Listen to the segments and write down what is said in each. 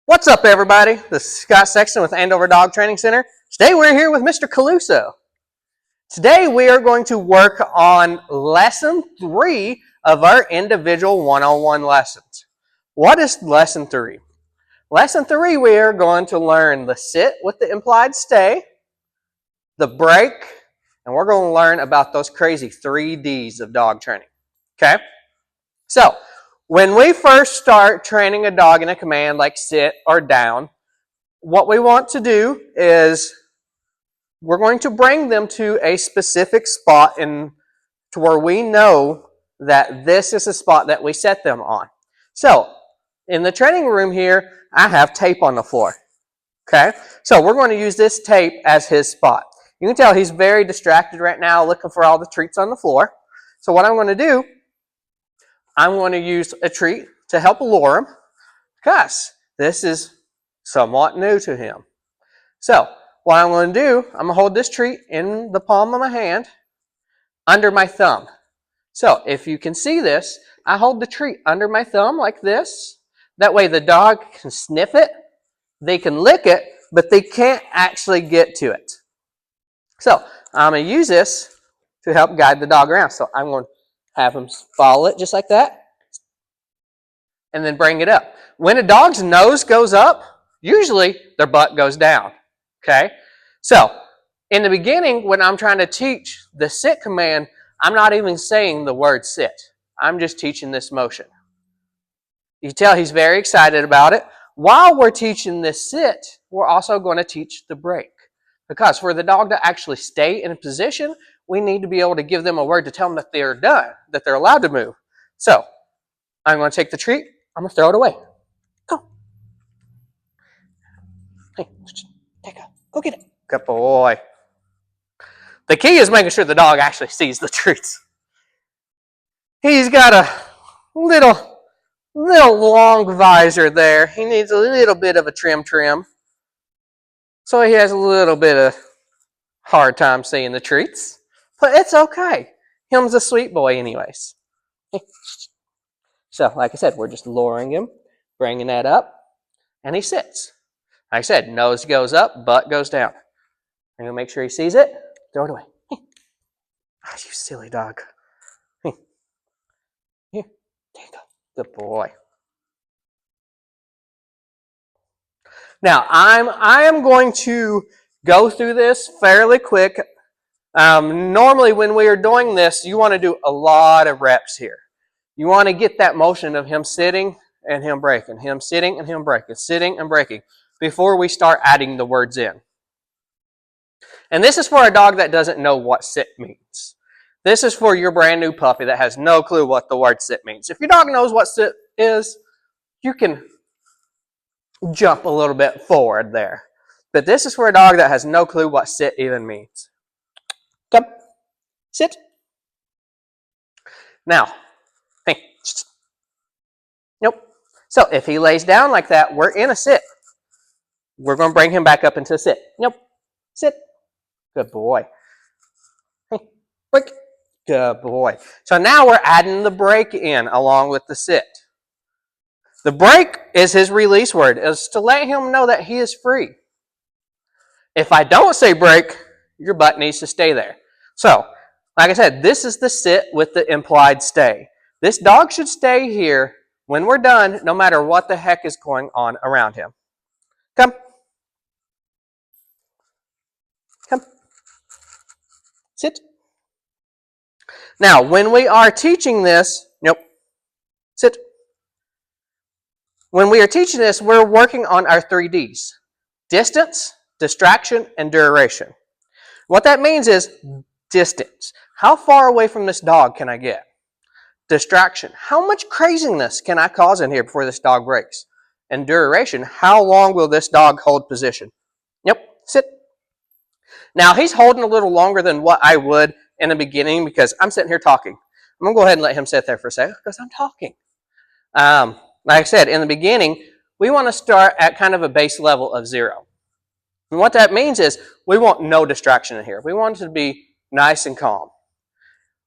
What's up, everybody? This is Scott Sexton with Andover Dog Training Center. Today we're here with Mr. Caluso. Today we are going to work on lesson 3 of our individual one-on-one lessons. What is lesson 3? Lesson 3, we are going to learn the sit with the implied stay, the break, and we're going to learn about those crazy 3 Ds of dog training. Okay? So, when we first start training a dog in a command like sit or down, what we want to do is we're going to bring them to a specific spot to where we know that this is a spot that we set them on. So, in the training room here, I have tape on the floor. Okay? So, we're going to use this tape as his spot. You can tell he's very distracted right now looking for all the treats on the floor. So, what I'm going to do, I'm going to use a treat to help lure him because this is somewhat new to him. So what I'm going to do, I'm going to hold this treat in the palm of my hand under my thumb. So if you can see this, I hold the treat under my thumb like this. That way the dog can sniff it, they can lick it, but they can't actually get to it. So I'm going to use this to help guide the dog around. So I'm going to have him follow it just like that, and then bring it up. When a dog's nose goes up, usually their butt goes down. Okay? So, in the beginning, when I'm trying to teach the sit command, I'm not even saying the word sit. I'm just teaching this motion. You can tell he's very excited about it. While we're teaching this sit, we're also going to teach the break. Because for the dog to actually stay in a position, we need to be able to give them a word to tell them that they're done, that they're allowed to move. So, I'm going to take the treat. I'm going to throw it away. Go. Hey, go get it. Good boy. The key is making sure the dog actually sees the treats. He's got a little long visor there. He needs a little bit of a trim. So he has a little bit of hard time seeing the treats. But it's okay. Him's a sweet boy anyways. So, like I said, we're just luring him, bringing that up, and he sits. Like I said, nose goes up, butt goes down. I'm going to make sure he sees it. Throw it away. Oh, you silly dog. Here, there you go. Good boy. Now, I am going to go through this fairly quick. Normally, when we are doing this, you want to do a lot of reps here. You want to get that motion of him sitting and him breaking, him sitting and him breaking, sitting and breaking, before we start adding the words in. And this is for a dog that doesn't know what sit means. This is for your brand new puppy that has no clue what the word sit means. If your dog knows what sit is, you can jump a little bit forward there. But this is for a dog that has no clue what sit even means. Come. Sit. Now, hey. Nope. So if he lays down like that, we're in a sit. We're going to bring him back up into a sit. Nope. Sit. Good boy. Hey, break. Good boy. So now we're adding the break in along with the sit. The break is his release word, is to let him know that he is free. If I don't say break, your butt needs to stay there. So, like I said, this is the sit with the implied stay. This dog should stay here when we're done, no matter what the heck is going on around him. Come. Come. Sit. Now, when we are teaching this, nope, sit. When we are teaching this, we're working on our 3 Ds. Distance, distraction, and duration. What that means is distance. How far away from this dog can I get? Distraction. How much craziness can I cause in here before this dog breaks? And duration. How long will this dog hold position? Yep, sit. Now, he's holding a little longer than what I would in the beginning because I'm sitting here talking. I'm going to go ahead and let him sit there for a second because I'm talking. Like I said, in the beginning, we want to start at kind of a base level of 0. And what that means is we want no distraction in here. We want it to be nice and calm.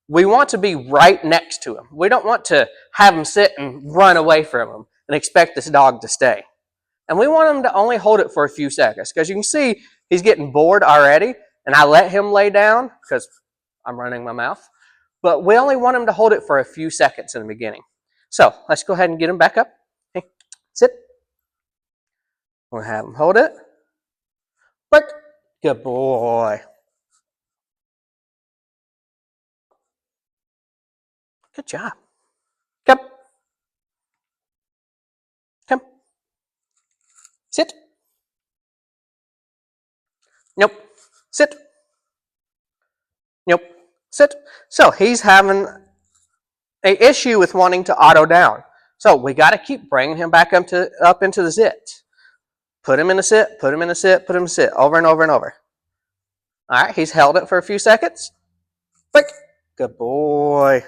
We want to be right next to him. We don't want to have him sit and run away from him and expect this dog to stay. And we want him to only hold it for a few seconds because you can see he's getting bored already. And I let him lay down because I'm running my mouth. But we only want him to hold it for a few seconds in the beginning. So let's go ahead and get him back up. Hey, sit. We'll have him hold it. Break. Good boy. Good job. Come. Come. Sit. Nope. Sit. Nope. Sit. So he's having an issue with wanting to auto down. So we got to keep bringing him back up into the sit. Put him in the sit, put him in the sit, put him in the sit, over and over and over. All right, he's held it for a few seconds. Break. Good boy.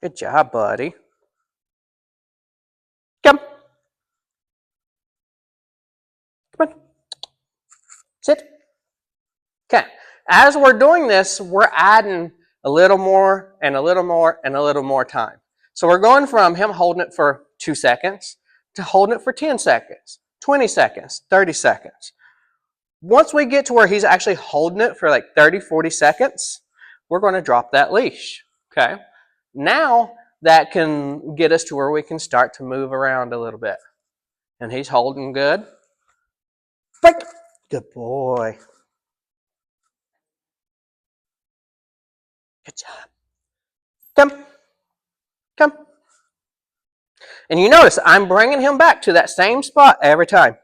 Good job, buddy. Come. Come on. Sit. Okay. As we're doing this, we're adding a little more and a little more and a little more time. So we're going from him holding it for 2 seconds to holding it for 10 seconds, 20 seconds, 30 seconds. Once we get to where he's actually holding it for like 30, 40 seconds, we're going to drop that leash. Okay. Now that can get us to where we can start to move around a little bit. And he's holding good. Break. Good boy. Good job. Come. Come. And you notice I'm bringing him back to that same spot every time.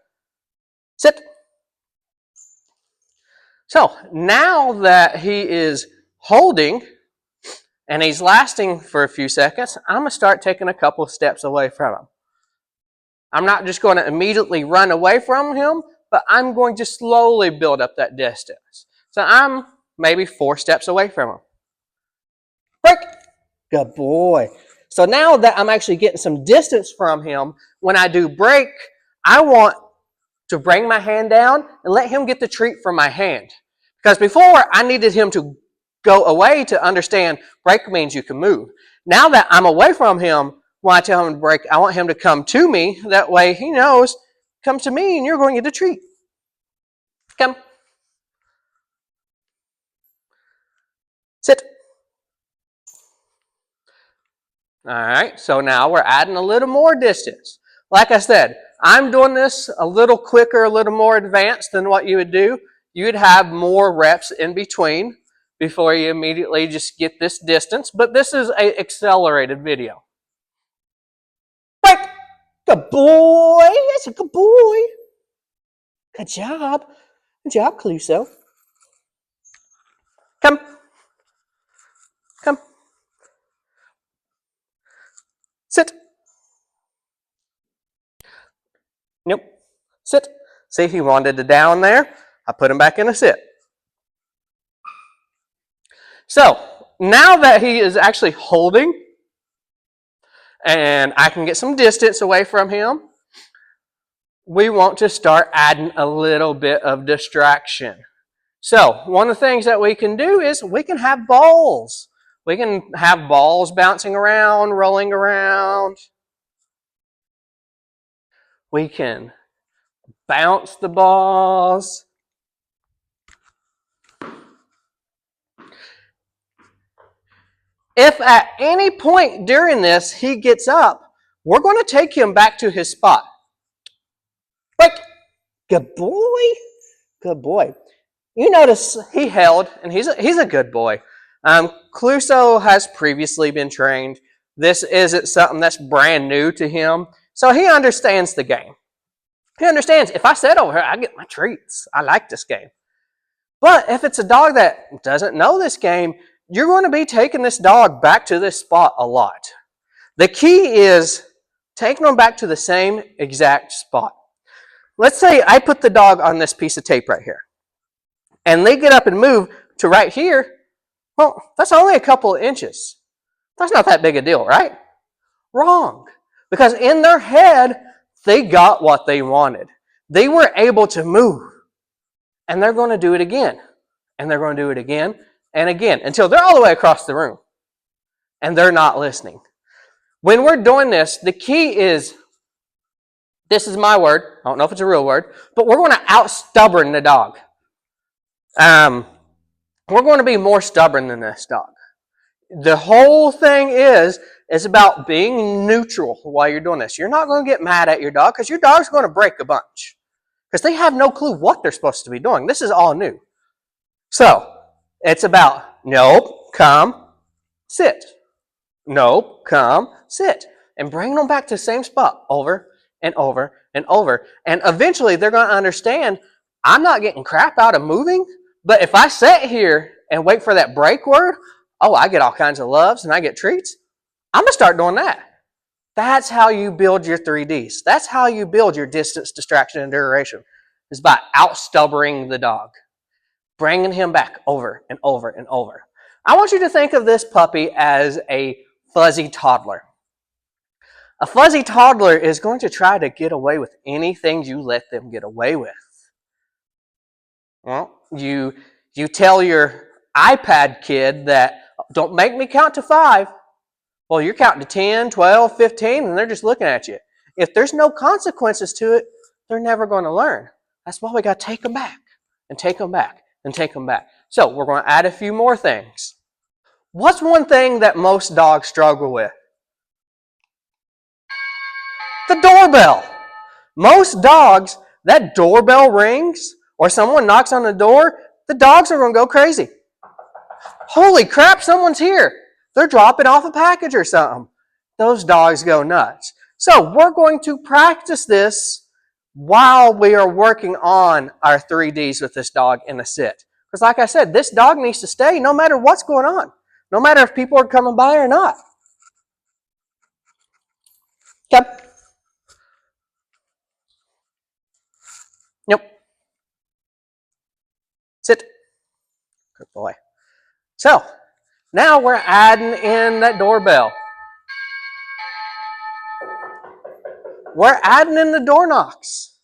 Sit. So now that he is holding and he's lasting for a few seconds, I'm going to start taking a couple of steps away from him. I'm not just going to immediately run away from him, but I'm going to slowly build up that distance. So I'm maybe 4 steps away from him. Break. Good boy. So now that I'm actually getting some distance from him, when I do break, I want to bring my hand down and let him get the treat from my hand. Because before, I needed him to go away to understand break means you can move. Now that I'm away from him, when I tell him to break, I want him to come to me. That way he knows, come to me and you're going to get a treat. Come. Sit. All right, so now we're adding a little more distance. Like I said, I'm doing this a little quicker, a little more advanced than what you would do. You would have more reps in between before you immediately just get this distance, but this is an accelerated video. Break. Good boy. That's a good boy. Good job. Good job, Caluso. Come. Come. Sit. Nope. Sit. See, he wanted to down there. I put him back in a sit. So, now that he is actually holding, and I can get some distance away from him, we want to start adding a little bit of distraction. So, one of the things that we can do is we can have balls. We can have balls bouncing around, rolling around. We can bounce the balls. If at any point during this he gets up, we're going to take him back to his spot. Break. Good boy. Good boy. You notice he held, and he's a good boy. Caluso has previously been trained. This isn't something that's brand new to him, so he understands the game. He understands, if I sit over here, I get my treats. I like this game. But if it's a dog that doesn't know this game, you're going to be taking this dog back to this spot a lot. The key is taking them back to the same exact spot. Let's say I put the dog on this piece of tape right here, and they get up and move to right here. Well, that's only a couple of inches. That's not that big a deal, right? Wrong. Because in their head, they got what they wanted. They were able to move. And they're going to do it again. And they're going to do it again and again until they're all the way across the room. And they're not listening. When we're doing this, the key is, this is my word. I don't know if it's a real word, but we're going to out-stubborn the dog. We're going to be more stubborn than this dog. The whole thing is about being neutral while you're doing this. You're not going to get mad at your dog because your dog's going to break a bunch because they have no clue what they're supposed to be doing. This is all new. So it's about, nope, come, sit. Nope, come, sit. And bring them back to the same spot over and over and over. And eventually they're going to understand, I'm not getting crap out of moving, but if I sit here and wait for that break word, oh, I get all kinds of loves and I get treats, I'm going to start doing that. That's how you build your 3Ds. That's how you build your distance, distraction, and duration, is by out-stubborning the dog, bringing him back over and over and over. I want you to think of this puppy as a fuzzy toddler. A fuzzy toddler is going to try to get away with anything you let them get away with. Well, you tell your iPad kid that, don't make me count to 5. Well, you're counting to 10, 12, 15, and they're just looking at you. If there's no consequences to it, they're never going to learn. That's why we got to take them back and take them back and take them back. So we're going to add a few more things. What's one thing that most dogs struggle with? The doorbell. Most dogs, that doorbell rings or someone knocks on the door, the dogs are going to go crazy. Holy crap, someone's here. They're dropping off a package or something. Those dogs go nuts. So we're going to practice this while we are working on our 3Ds with this dog in the sit. Because like I said, this dog needs to stay no matter what's going on. No matter if people are coming by or not. Okay. Yep. Sit. Good boy. So, now we're adding in that doorbell. We're adding in the door knocks.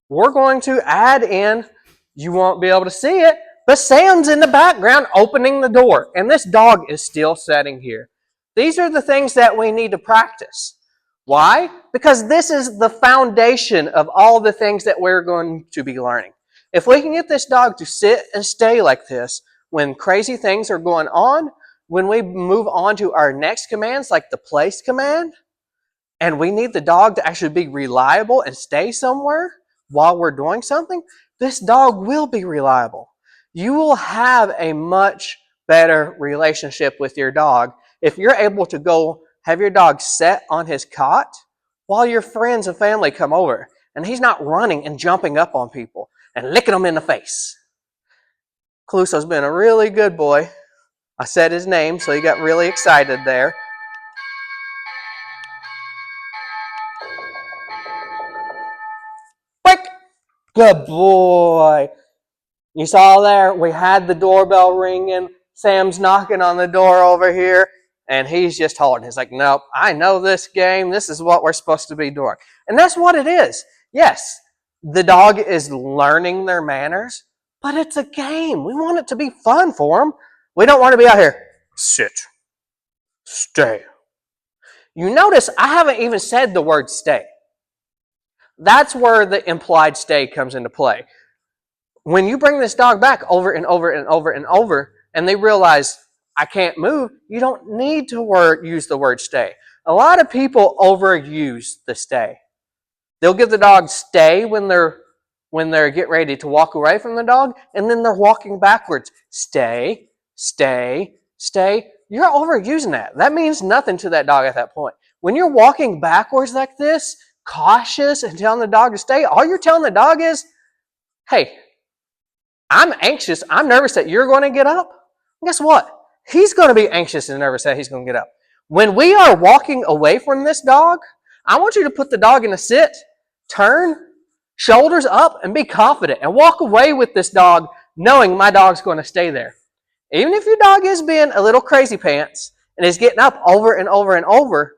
We're going to add in, you won't be able to see it, but Sam's in the background opening the door. And this dog is still sitting here. These are the things that we need to practice. Why? Because this is the foundation of all the things that we're going to be learning. If we can get this dog to sit and stay like this when crazy things are going on, when we move on to our next commands like the place command, and we need the dog to actually be reliable and stay somewhere while we're doing something, this dog will be reliable. You will have a much better relationship with your dog if you're able to go have your dog sit on his cot while your friends and family come over, and he's not running and jumping up on people and licking them in the face. Caluso's been a really good boy. I said his name, so he got really excited there. Quick! Good boy. You saw there, we had the doorbell ringing. Sam's knocking on the door over here, and he's just holding. He's like, nope, I know this game. This is what we're supposed to be doing. And that's what it is. Yes, the dog is learning their manners, but it's a game. We want it to be fun for them. We don't want to be out here, sit, stay. You notice I haven't even said the word stay. That's where the implied stay comes into play. When you bring this dog back over and over and over and over, and they realize, I can't move, you don't need to use the word stay. A lot of people overuse the stay. They'll give the dog stay when they're getting ready to walk away from the dog, and then they're walking backwards. Stay, stay, stay. You're overusing that. That means nothing to that dog at that point. When you're walking backwards like this, cautious and telling the dog to stay, all you're telling the dog is, hey, I'm anxious, I'm nervous that you're going to get up. And guess what? He's going to be anxious and nervous that he's going to get up. When we are walking away from this dog, I want you to put the dog in a sit, turn, shoulders up, and be confident. And walk away with this dog knowing my dog's going to stay there. Even if your dog is being a little crazy pants and is getting up over and over and over,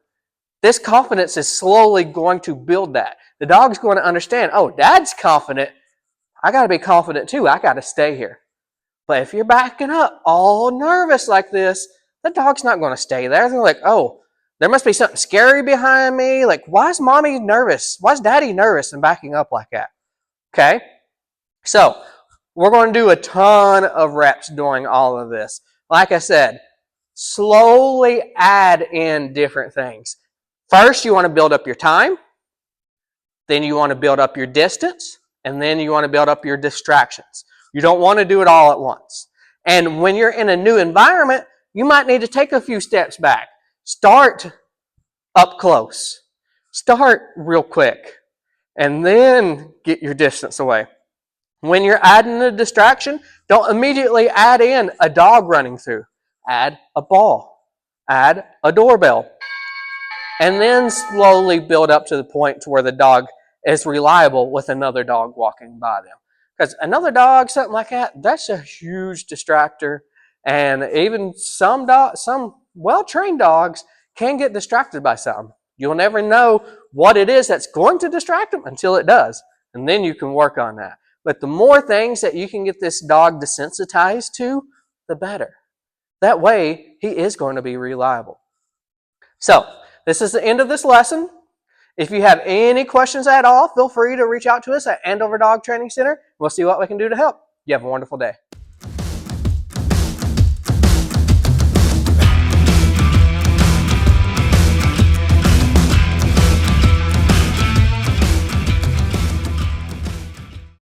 this confidence is slowly going to build that. The dog's going to understand, oh, Dad's confident. I got to be confident too. I got to stay here. But if you're backing up all nervous like this, the dog's not going to stay there. They're like, oh, There must be something scary behind me. Like, why is mommy nervous? Why is daddy nervous and backing up like that? Okay? So, we're going to do a ton of reps doing all of this. Like I said, slowly add in different things. First, you want to build up your time. Then you want to build up your distance. And then you want to build up your distractions. You don't want to do it all at once. And when you're in a new environment, you might need to take a few steps back. Start up close. Start real quick. And then get your distance away. When you're adding a distraction, don't immediately add in a dog running through. Add a ball. Add a doorbell. And then slowly build up to the point to where the dog is reliable with another dog walking by them. Because another dog, something like that, that's a huge distractor. And even some well-trained dogs can get distracted by something. You'll never know what it is that's going to distract them until it does. And then you can work on that. But the more things that you can get this dog desensitized to, the better. That way, he is going to be reliable. So, this is the end of this lesson. If you have any questions at all, feel free to reach out to us at Andover Dog Training Center. We'll see what we can do to help. You have a wonderful day.